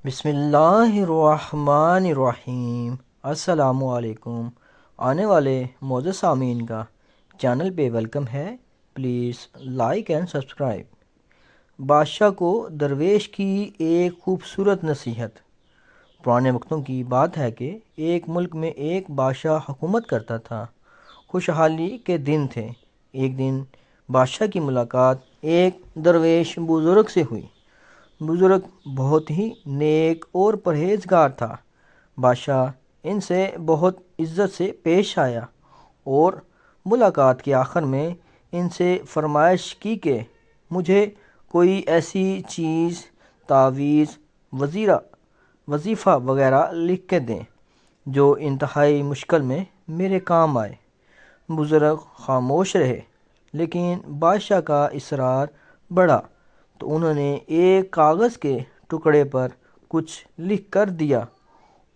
بسم اللہ الرحمن الرحیم۔ السلام علیکم۔ آنے والے معزز سامعین کا چینل پہ ویلکم ہے۔ Please like and subscribe. بادشاہ کو درویش کی ایک خوبصورت نصیحت۔ پرانے وقتوں کی بات ہے کہ ایک ملک میں ایک بادشاہ حکومت کرتا تھا۔ خوشحالی کے دن تھے۔ ایک دن بادشاہ کی ملاقات ایک درویش بزرگ سے ہوئی۔ بزرگ بہت ہی نیک اور پرہیزگار تھا۔ بادشاہ ان سے بہت عزت سے پیش آیا اور ملاقات کے آخر میں ان سے فرمائش کی کہ مجھے کوئی ایسی چیز، تعویذ، وظیفہ وغیرہ لکھ کے دیں جو انتہائی مشکل میں میرے کام آئے۔ بزرگ خاموش رہے، لیکن بادشاہ کا اصرار بڑھا تو انہوں نے ایک کاغذ کے ٹکڑے پر کچھ لکھ کر دیا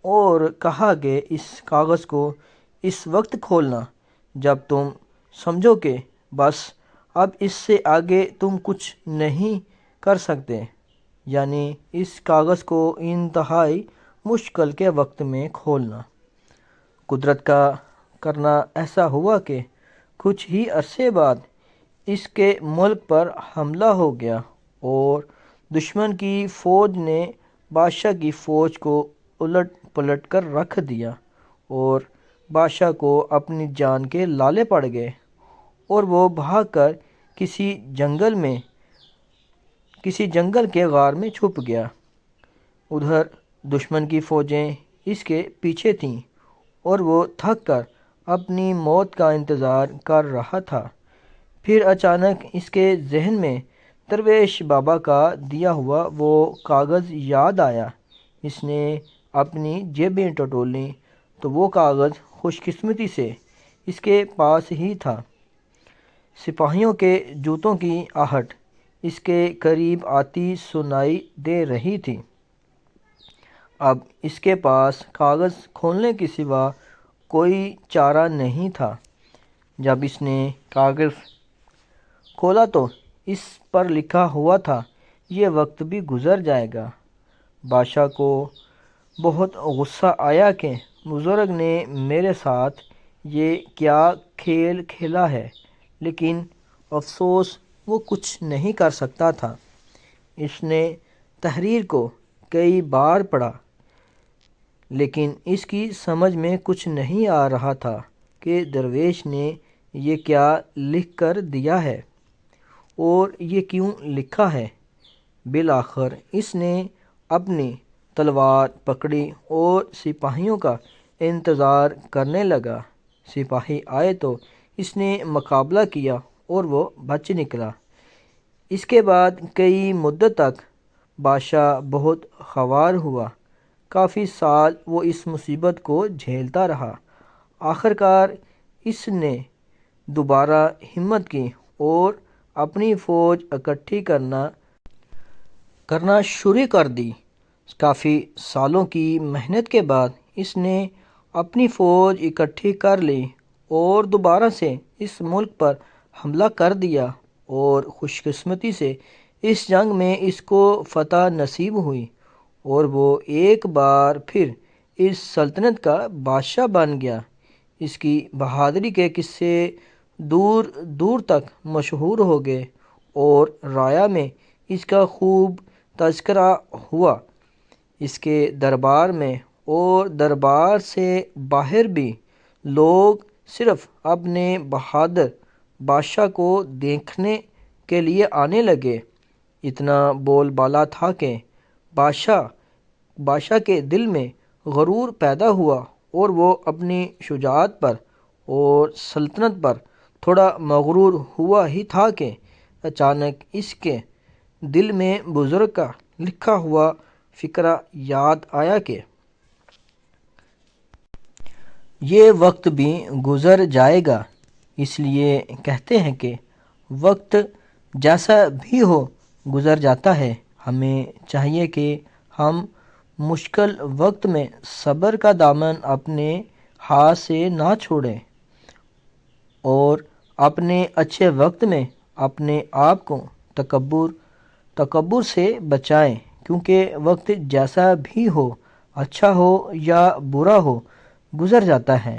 اور کہا کہ اس کاغذ کو اس وقت کھولنا جب تم سمجھو کہ بس اب اس سے آگے تم کچھ نہیں کر سکتے، یعنی اس کاغذ کو انتہائی مشکل کے وقت میں کھولنا۔ قدرت کا کرنا ایسا ہوا کہ کچھ ہی عرصے بعد اس کے ملک پر حملہ ہو گیا اور دشمن کی فوج نے بادشاہ کی فوج کو الٹ پلٹ کر رکھ دیا اور بادشاہ کو اپنی جان کے لالے پڑ گئے اور وہ بھاگ کر کسی جنگل کے غار میں چھپ گیا۔ ادھر دشمن کی فوجیں اس کے پیچھے تھیں اور وہ تھک کر اپنی موت کا انتظار کر رہا تھا۔ پھر اچانک اس کے ذہن میں درویش بابا کا دیا ہوا وہ کاغذ یاد آیا۔ اس نے اپنی جیبیں ٹٹولیں تو وہ کاغذ خوش قسمتی سے اس کے پاس ہی تھا۔ سپاہیوں کے جوتوں کی آہٹ اس کے قریب آتی سنائی دے رہی تھی۔ اب اس کے پاس کاغذ کھولنے کے سوا کوئی چارہ نہیں تھا۔ جب اس نے کاغذ کھولا تو اس پر لکھا ہوا تھا، یہ وقت بھی گزر جائے گا۔ بادشاہ کو بہت غصہ آیا کہ بزرگ نے میرے ساتھ یہ کیا کھیل کھیلا ہے، لیکن افسوس وہ کچھ نہیں کر سکتا تھا۔ اس نے تحریر کو کئی بار پڑھا، لیکن اس کی سمجھ میں کچھ نہیں آ رہا تھا کہ درویش نے یہ کیا لکھ کر دیا ہے اور یہ کیوں لکھا ہے۔ بالآخر اس نے اپنی تلوار پکڑی اور سپاہیوں کا انتظار کرنے لگا۔ سپاہی آئے تو اس نے مقابلہ کیا اور وہ بچ نکلا۔ اس کے بعد کئی مدت تک بادشاہ بہت خوار ہوا۔ کافی سال وہ اس مصیبت کو جھیلتا رہا۔ آخرکار اس نے دوبارہ ہمت کی اور اپنی فوج اکٹھی کرنا شروع کر دی۔ کافی سالوں کی محنت کے بعد اس نے اپنی فوج اکٹھی کر لی اور دوبارہ سے اس ملک پر حملہ کر دیا اور خوش قسمتی سے اس جنگ میں اس کو فتح نصیب ہوئی اور وہ ایک بار پھر اس سلطنت کا بادشاہ بن گیا۔ اس کی بہادری کے قصے دور دور تک مشہور ہو گئے اور رایا میں اس کا خوب تذکرہ ہوا۔ اس کے دربار میں اور دربار سے باہر بھی لوگ صرف اپنے بہادر بادشاہ کو دیکھنے کے لیے آنے لگے۔ اتنا بول بالا تھا کہ بادشاہ کے دل میں غرور پیدا ہوا اور وہ اپنی شجاعت پر اور سلطنت پر تھوڑا مغرور ہوا ہی تھا کہ اچانک اس کے دل میں بزرگ کا لکھا ہوا فقرہ یاد آیا کہ یہ وقت بھی گزر جائے گا۔ اس لیے کہتے ہیں کہ وقت جیسا بھی ہو گزر جاتا ہے۔ ہمیں چاہیے کہ ہم مشکل وقت میں صبر کا دامن اپنے ہاتھ سے نہ چھوڑیں اور اپنے اچھے وقت میں اپنے آپ کو تکبر سے بچائیں، کیونکہ وقت جیسا بھی ہو، اچھا ہو یا برا ہو، گزر جاتا ہے۔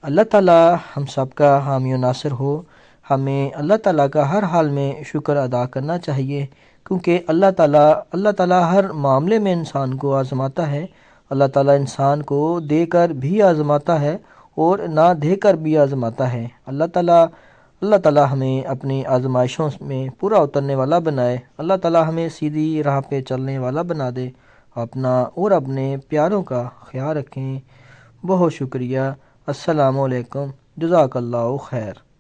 اللہ تعالیٰ ہم سب کا حامی و ناصر ہو۔ ہمیں اللہ تعالیٰ کا ہر حال میں شکر ادا کرنا چاہیے، کیونکہ اللہ تعالیٰ ہر معاملے میں انسان کو آزماتا ہے۔ اللہ تعالیٰ انسان کو دے کر بھی آزماتا ہے اور نہ دے کر بھی آزماتا ہے۔ اللہ تعالیٰ ہمیں اپنی آزمائشوں میں پورا اترنے والا بنائے۔ اللہ تعالیٰ ہمیں سیدھی راہ پہ چلنے والا بنا دے۔ اپنا اور اپنے پیاروں کا خیال رکھیں۔ بہت شکریہ۔ السلام علیکم۔ جزاک اللہ خیر۔